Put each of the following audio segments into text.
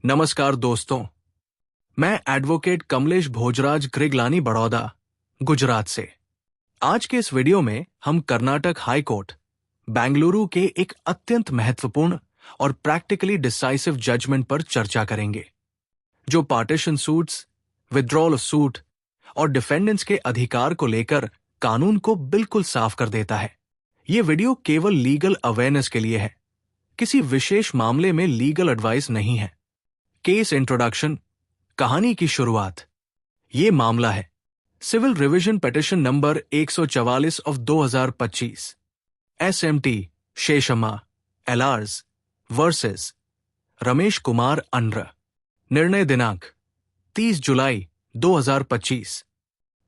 नमस्कार दोस्तों, मैं एडवोकेट कमलेश भोजराज कृगलानी बड़ौदा, गुजरात से। आज के इस वीडियो में हम कर्नाटक हाई कोर्ट, बेंगलुरु के एक अत्यंत महत्वपूर्ण और प्रैक्टिकली डिसाइसिव जजमेंट पर चर्चा करेंगे, जो partition suits, withdrawal of suit और डिफेंडेंट्स के अधिकार को लेकर कानून को बिल्कुल साफ कर देता है। ये वीडियो केवल लीगल अवेयरनेस के लिए है, किसी विशेष मामले में लीगल एडवाइस नहीं है। केस इंट्रोडक्शन, कहानी की शुरुआत। ये मामला है civil revision petition number 144 of 2025 SMT Seshamma एलार्स वर्सेस रमेश कुमार अनर। निर्णय दिनांक 30 जुलाई 2025।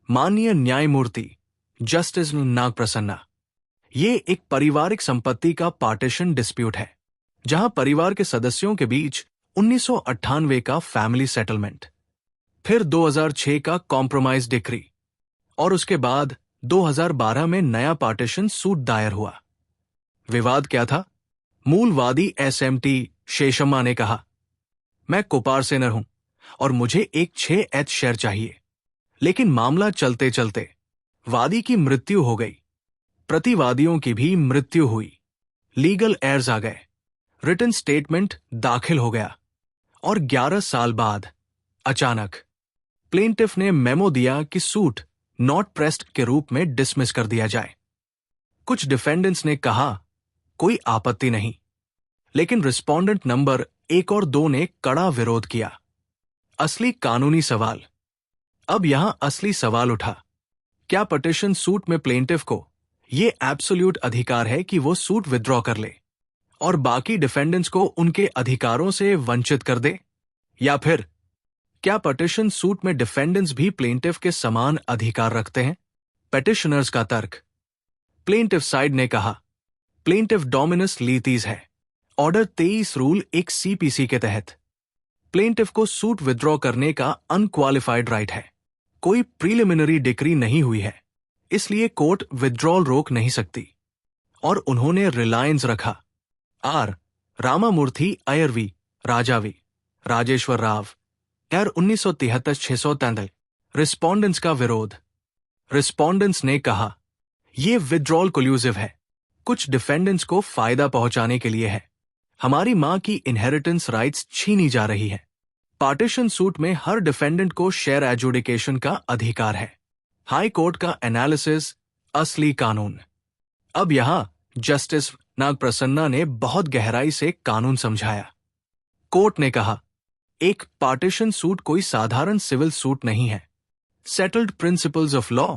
माननीय न्यायमूर्ति जस्टिस नागप्रसन्ना। ये एक पारिवारिक संपत्ति का पार्टीशन डिस्प्यूट है, जहां परिवार के सदस्यों के बीच 1998 का फैमिली सेटलमेंट, फिर 2006 का कॉम्प्रोमाइज डिक्री और उसके बाद 2012 में नया पार्टीशन सूट दायर हुआ। विवाद क्या था? मूल वादी SMT शेषम्मा ने कहा, मैं कोपार सेनर हूं और मुझे एक 6H शेयर चाहिए। लेकिन मामला चलते चलते वादी की मृत्यु हो गई, प्रतिवादियों की भी मृत्यु हुई, लीगल एयर्स आ गए, रिटन स्टेटमेंट दाखिल हो गया और 11 साल बाद अचानक प्लेंटिफ ने मेमो दिया कि सूट नॉट प्रेस्ड के रूप में डिसमिस कर दिया जाए। कुछ डिफेंडेंट्स ने कहा कोई आपत्ति नहीं, लेकिन रिस्पोंडेंट नंबर 1 और 2 ने कड़ा विरोध किया। असली कानूनी सवाल। अब यहां असली सवाल उठा, क्या पिटीशन सूट में प्लेंटिफ को यह एब्सोल्यूट अधिकार है कि वो सूट विथड्रॉ कर ले और बाकी डिफेंडेंट्स को उनके अधिकारों से वंचित कर दे, या फिर क्या पिटीशन सूट में डिफेंडेंट्स भी प्लेंटिफ के समान अधिकार रखते हैं? पिटिशनर्स का तर्क। प्लेंटिफ साइड ने कहा, प्लेंटिफ डोमिनस लीतीज है। ऑर्डर 23 रूल एक CPC के तहत प्लेंटिफ को सूट विथड्रॉ करने का अनक्वालिफाइड राइट है। कोई प्रीलिमिनरी डिक्री नहीं हुई है, इसलिए कोर्ट विथड्रॉल रोक नहीं सकती। और उन्होंने रिलायंस रखा। R रामामूर्ति अयरवी राजावी राजेश्वर राव एर 1973-633। रिस्पोंडेंट्स का विरोध। रिस्पोंडेंट्स ने कहा, यह विथड्रॉल कोल्यूसिव है, कुछ डिफेंडेंट्स को फायदा पहुंचाने के लिए है। हमारी मां की इनहेरिटेंस राइट्स छीनी जा रही है। पार्टीशन सूट में हर डिफेंडेंट को शेयर एडजुडिकेशन का अधिकार है। हाई कोर्ट का एनालिसिस, असली कानून। अब यहां जस्टिस नागप्रसन्ना ने बहुत गहराई से कानून समझाया। कोर्ट ने कहा, एक पार्टीशन सूट कोई साधारण सिविल सूट नहीं है। सेटल्ड प्रिंसिपल्स ऑफ लॉ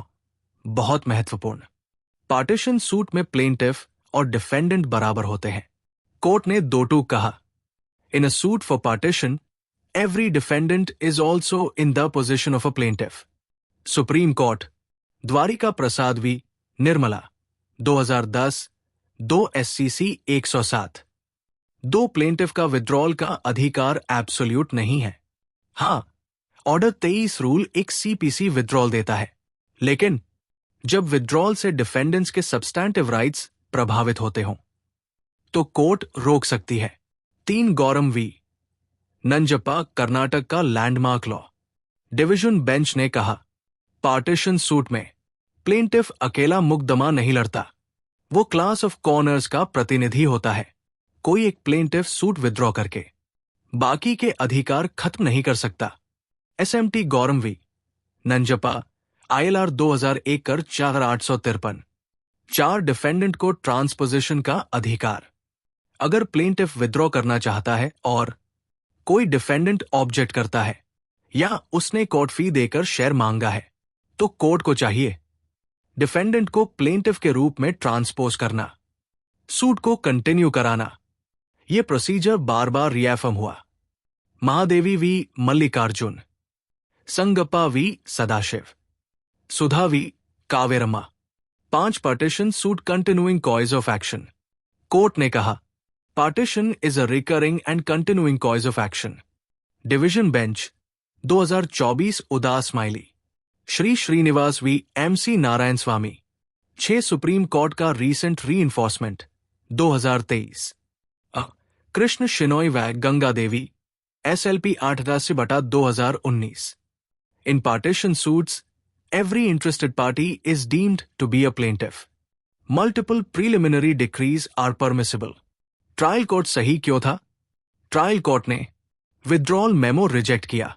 बहुत महत्वपूर्ण। पार्टीशन सूट में प्लेंटिफ और डिफेंडेंट बराबर होते हैं। कोर्ट ने 2 टूक कहा, in a suit for partition every defendant is also in the position of a plaintiff. Supreme court, Dwarika Prasad v Nirmala 2010, 2 SCC 107। 2 plaintiff का विथड्रॉल का अधिकार एब्सोल्यूट नहीं है। हां, ऑर्डर 23 रूल एक CPC विथड्रॉल देता है, लेकिन जब विथड्रॉल से डिफेंडेंट्स के सब्सटैंटिव राइट्स प्रभावित होते हों तो कोर्ट रोक सकती है। 3 गौरम वी नंजप्पा कर्नाटक का लैंडमार्क लॉ। डिवीजन बेंच ने कहा, पार्टीशन सूट में प्लेंटिफ अकेला मुकदमा नहीं लड़ता, वो क्लास ऑफ कॉर्नर्स का प्रतिनिधि होता है। कोई एक प्लेंटिफ सूट विथड्रॉ करके बाकी के अधिकार खत्म नहीं कर सकता। SMT गौरम वी नंजप्पा ILR 2001 कर 4853। 4 डिफेंडेंट को ट्रांसपोजिशन का अधिकार। अगर प्लेंटिफ विथड्रॉ करना चाहता है और कोई डिफेंडेंट ऑब्जेक्ट करता है या उसने कोर्ट फी देकर शेयर मांगा है, तो कोर्ट को चाहिए डिफेंडेंट को प्लेंटिफ के रूप में ट्रांसपोज करना, सूट को कंटिन्यू कराना। यह प्रोसीजर बार बार रिएफर्म हुआ। Mahadevi v Mallikarjun, Sangappa v Sadashiv, Sudha v Kaveramma. 5 partition suit continuing cause of action. Court ने कहा, partition is a recurring and continuing cause of action. Division bench 2024 उदास smiley Shri Srinivas v MC Narayan Swami. 6 supreme court का recent reinforcement 2023। Krishna Shenoy v Ganga Devi SLP 88/2019. In partition suits, every interested party is deemed to be a plaintiff. Multiple preliminary decrees are permissible. Trial court सही क्यों था? Trial court ने withdrawal memo reject किया,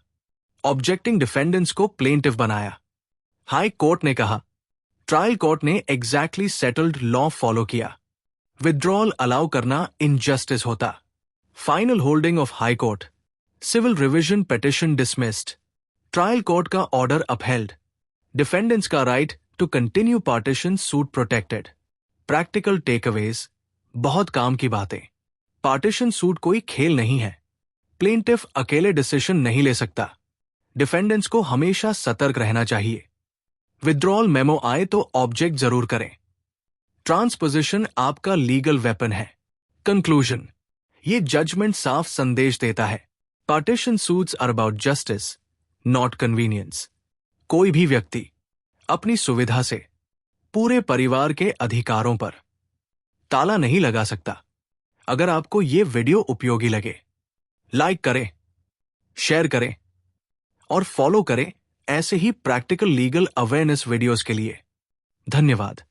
objecting defendants को plaintiff बनाया। High court ने कहा trial court ने एग्जैक्टली सेटल्ड लॉ फॉलो किया, विथड्रॉल अलाउ करना इनजस्टिस होता। Final holding of high court, civil revision petition dismissed, trial court का ऑर्डर अपहेल्ड, डिफेंडेंट्स का right to continue partition suit protected. Practical takeaways, बहुत काम की बातें। पार्टीशन सूट कोई खेल नहीं है। प्लेंटिफ अकेले डिसीजन नहीं ले सकता। डिफेंडेंट्स को हमेशा सतर्क रहना चाहिए। विथड्रॉल मेमो आए तो ऑब्जेक्ट जरूर करें। ट्रांसपोजिशन आपका लीगल वेपन है। कंक्लूजन, ये जजमेंट साफ संदेश देता है, partition suits are about justice, not convenience. कोई भी व्यक्ति अपनी सुविधा से पूरे परिवार के अधिकारों पर ताला नहीं लगा सकता। अगर आपको ये वीडियो उपयोगी लगे, लाइक करें, शेयर करें और फॉलो करें ऐसे ही प्रैक्टिकल लीगल अवेयरनेस वीडियोस के लिए। धन्यवाद।